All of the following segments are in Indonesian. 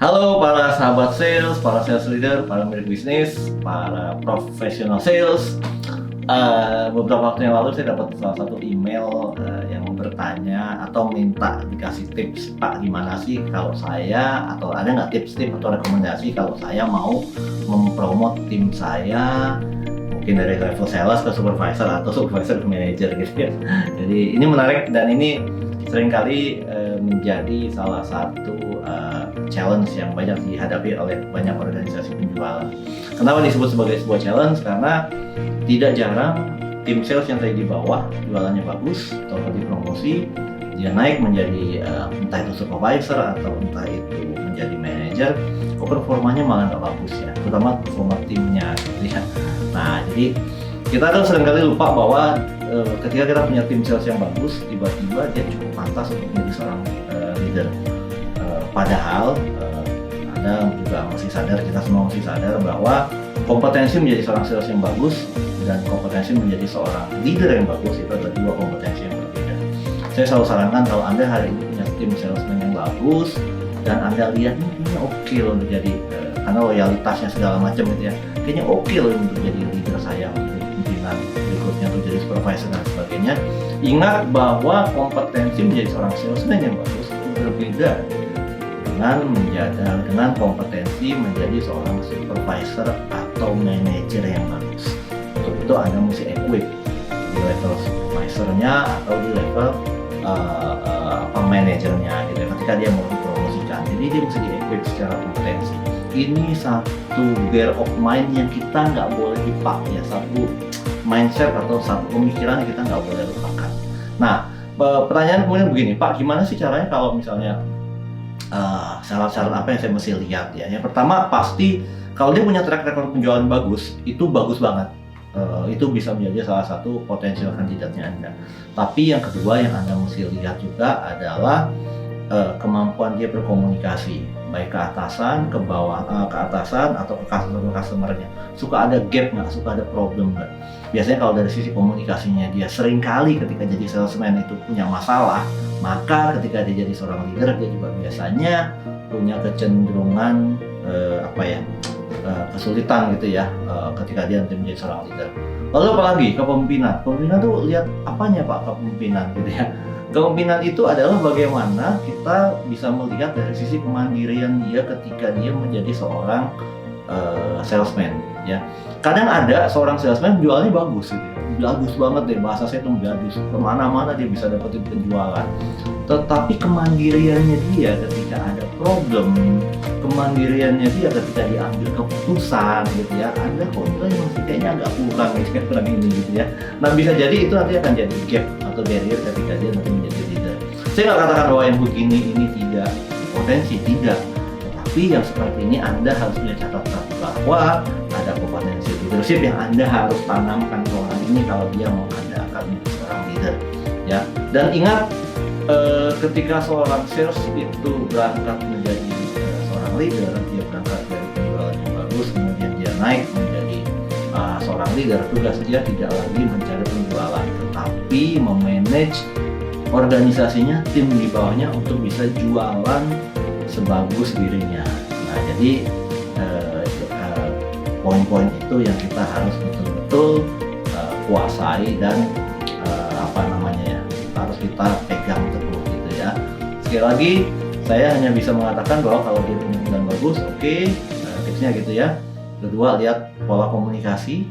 Halo para sahabat sales, para sales leader, para pemilik bisnis, para professional sales. Beberapa waktu yang lalu saya dapat salah satu email yang bertanya atau minta dikasih tips, Pak, gimana sih kalau saya, atau ada nggak tips-tips atau rekomendasi kalau saya mau mempromot tim saya, mungkin dari level sales ke supervisor atau supervisor ke manager gitu ya. Jadi ini menarik dan ini seringkali menjadi salah satu challenge yang banyak dihadapi oleh banyak organisasi penjualan. Kenapa disebut sebagai sebuah challenge? Karena tidak jarang tim sales yang tadi di bawah jualannya bagus atau dipromosi, dia naik menjadi entah itu supervisor atau entah itu menjadi manager, kok performanya malah nggak bagus ya, terutama performa timnya gitu ya. Nah, jadi kita kan seringkali lupa bahwa ketika kita punya tim sales yang bagus, tiba-tiba dia cukup pantas untuk menjadi seorang leader. Padahal Anda juga masih sadar, kita semua masih sadar bahwa kompetensi menjadi seorang sales yang bagus dan kompetensi menjadi seorang leader yang bagus itu adalah dua kompetensi yang berbeda. Saya selalu sarankan kalau Anda hari ini punya tim salesman yang bagus dan Anda lihat ini oke loh untuk jadi karena loyalitasnya segala macam gitu ya, kayaknya oke loh untuk jadi leader saya, untuk pimpinan berikutnya, untuk jadi supervisor dan sebagainya. Ingat bahwa kompetensi menjadi seorang salesman yang bagus itu berbeda dengan kompetensi menjadi seorang supervisor atau manager yang bagus. Untuk itu Anda mesti equip di level supervisornya atau di level manajernya gitu. Ketika dia mau dipromosikan, jadi dia mesti di-equip secara kompetensi. Ini satu gear of mind yang kita nggak boleh lupa ya, satu mindset atau satu pemikiran yang kita nggak boleh lupakan. Nah, pertanyaan kemudian begini, Pak, gimana sih caranya kalau misalnya syarat-syarat apa yang saya mesti lihat ya? Yang pertama pasti kalau dia punya track record penjualan bagus, itu bagus banget. Itu bisa menjadi salah satu potensial kandidatnya Anda. Tapi yang kedua yang Anda mesti lihat juga adalah kemampuan dia berkomunikasi, baik ke atasan, ke bawah, ke atasan atau ke customer-nya. Suka ada gap nggak? Suka ada problem nggak? Biasanya kalau dari sisi komunikasinya dia seringkali ketika jadi salesman itu punya masalah, maka ketika dia jadi seorang leader dia juga biasanya punya kecenderungan kesulitan gitu ya ketika dia nanti menjadi seorang leader. Lalu apalagi kepemimpinan? Kepemimpinan tuh lihat apanya Pak kepemimpinan gitu ya? Kepemimpinan itu adalah bagaimana kita bisa melihat dari sisi kemandirian dia ketika dia menjadi seorang salesman ya. Kadang ada seorang salesman jualnya bagus gitu ya. Bagus banget deh, bahasa saya tuh bagus, kemana-mana dia bisa dapetin penjualan. Tetapi kemandiriannya dia ketika ada problem, kemandiriannya dia ketika diambil keputusan gitu ya, ada kok nilai masih kayaknya agak kurang gitu ya, kurang ini gitu ya. Nah, bisa jadi itu nanti akan jadi gap atau barrier ketika dia nanti menjadi leader. Saya nggak katakan bahwa yang begini ini tidak potensi, tidak. Tetapi yang seperti ini Anda harus punya catatan bahwa ada kompetensi leadership yang Anda harus tanamkan ke orang ini kalau dia mau Anda akan menjadi seorang leader ya. Dan ingat ketika seorang sales itu berangkat menjadi seorang leader, dia berangkat dari penjualan yang bagus, kemudian dia naik menjadi seorang leader, tugas dia tidak lagi mencari penjualan, tetapi memanage organisasinya, tim di bawahnya untuk bisa jualan sebagus dirinya. Nah, jadi poin-poin itu yang kita harus betul-betul kuasai dan harus kita pegang teguh gitu ya. Sekali lagi saya hanya bisa mengatakan bahwa kalau dia penampilan bagus, oke, tipsnya gitu ya. Kedua, lihat pola komunikasi,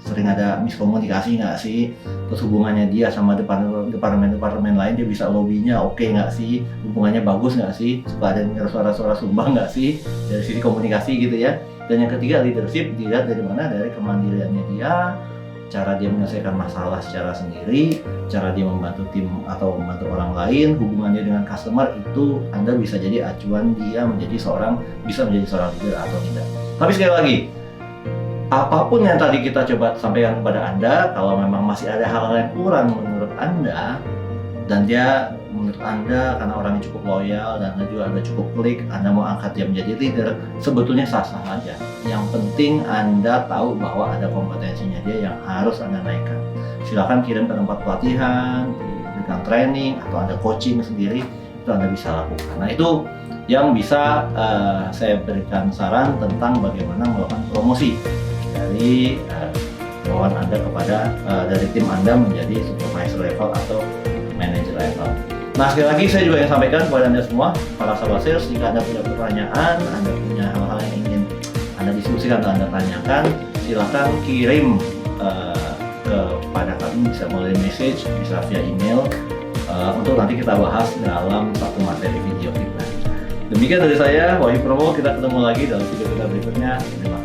sering ada miskomunikasi nggak sih? Terus hubungannya dia sama departemen lain, dia bisa lobbynya oke nggak sih? Hubungannya bagus nggak sih? Suka ada suara-suara sumbang nggak sih? Dari sisi komunikasi gitu ya. Dan yang ketiga, leadership, dilihat dari mana? Dari kemandiriannya dia, cara dia menyelesaikan masalah secara sendiri, cara dia membantu tim atau membantu orang lain, hubungannya dengan customer, itu Anda bisa jadi acuan dia bisa menjadi seorang leader atau tidak. Tapi sekali lagi, apapun yang tadi kita coba sampaikan kepada Anda, kalau memang masih ada hal-hal yang kurang menurut Anda, dan dia menurut Anda karena orangnya cukup loyal dan Anda juga cukup klik, Anda mau angkat dia menjadi leader, sebetulnya sah-sah aja. Yang penting Anda tahu bahwa ada kompetensinya dia yang harus Anda naikkan. Silakan kirim ke tempat pelatihan, diberikan training atau Anda coaching sendiri. itu Anda bisa lakukan. Nah itu yang bisa saya berikan saran tentang bagaimana melakukan promosi dari bawahan Anda kepada dari tim Anda menjadi supervisor level atau manager level. Nah sekali lagi saya juga ingin sampaikan kepada Anda semua para sahabat sales, jika Anda punya pertanyaan, Anda punya hal-hal yang ingin Anda diskusikan atau Anda tanyakan, silakan kirim kepada kami, bisa melalui message, bisa via email, untuk nanti kita bahas dalam satu materi video kita. Demikian dari saya, Wahyu Promo. Kita ketemu lagi dalam video kita berikutnya. Terima kasih.